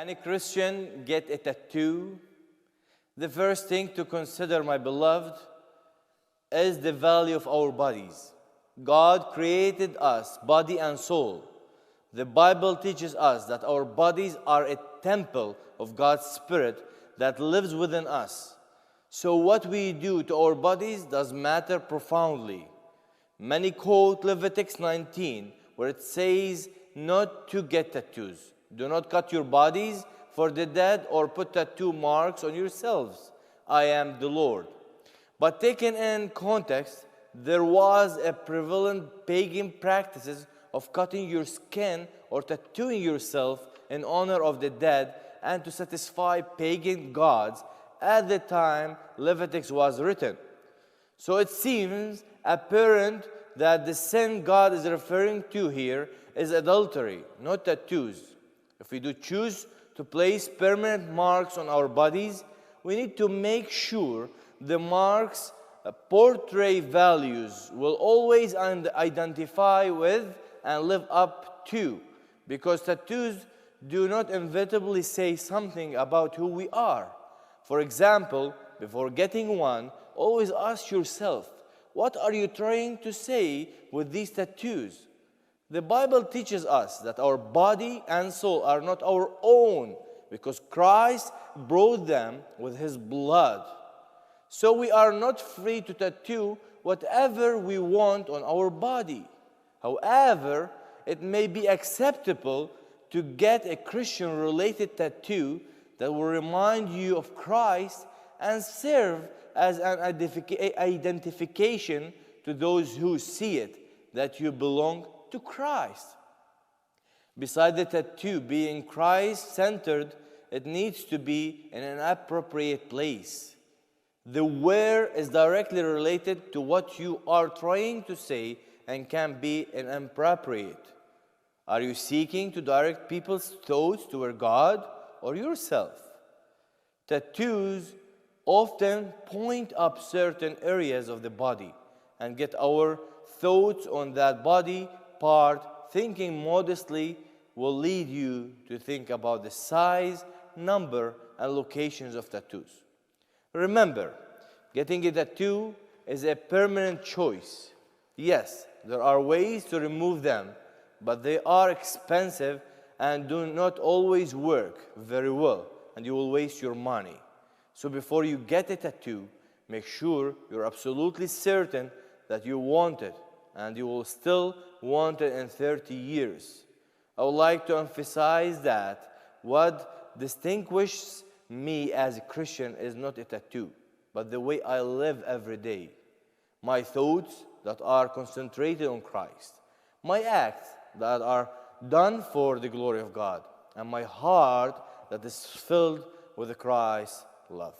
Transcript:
Can a Christian get a tattoo? The first thing to consider, my beloved, is the value of our bodies. God created us, body and soul. The Bible teaches us that our bodies are a temple of God's Spirit that lives within us. So what we do to our bodies does matter profoundly. Many quote Leviticus 19, where it says not to get tattoos. Do not cut your bodies for the dead or put tattoo marks on yourselves. I am the Lord. But taken in context, there was a prevalent pagan practices of cutting your skin or tattooing yourself in honor of the dead and to satisfy pagan gods at the time Leviticus was written. So it seems apparent that the sin God is referring to here is adultery, not tattoos. If we do choose to place permanent marks on our bodies, we need to make sure the marks portray values we'll always identify with and live up to, because tattoos do not inevitably say something about who we are. For example, before getting one, always ask yourself, what are you trying to say with these tattoos? The Bible teaches us that our body and soul are not our own because Christ brought them with His blood. So we are not free to tattoo whatever we want on our body. However, it may be acceptable to get a Christian-related tattoo that will remind you of Christ and serve as an identification to those who see it, that you belong to Christ. Besides the tattoo being Christ-centered, it needs to be in an appropriate place. The where is directly related to what you are trying to say and can be inappropriate. Are you seeking to direct people's thoughts toward God or yourself? Tattoos often point up certain areas of the body and get our thoughts on that body part. Thinking modestly will lead you to think about the size, number, and locations of tattoos. Remember, getting a tattoo is a permanent choice. Yes, there are ways to remove them, but they are expensive and do not always work very well, and you will waste your money. So before you get a tattoo, make sure you're absolutely certain that you want it, and you will still want it in 30 years. I would like to emphasize that what distinguishes me as a Christian is not a tattoo, but the way I live every day. My thoughts that are concentrated on Christ, my acts that are done for the glory of God, and my heart that is filled with Christ's love.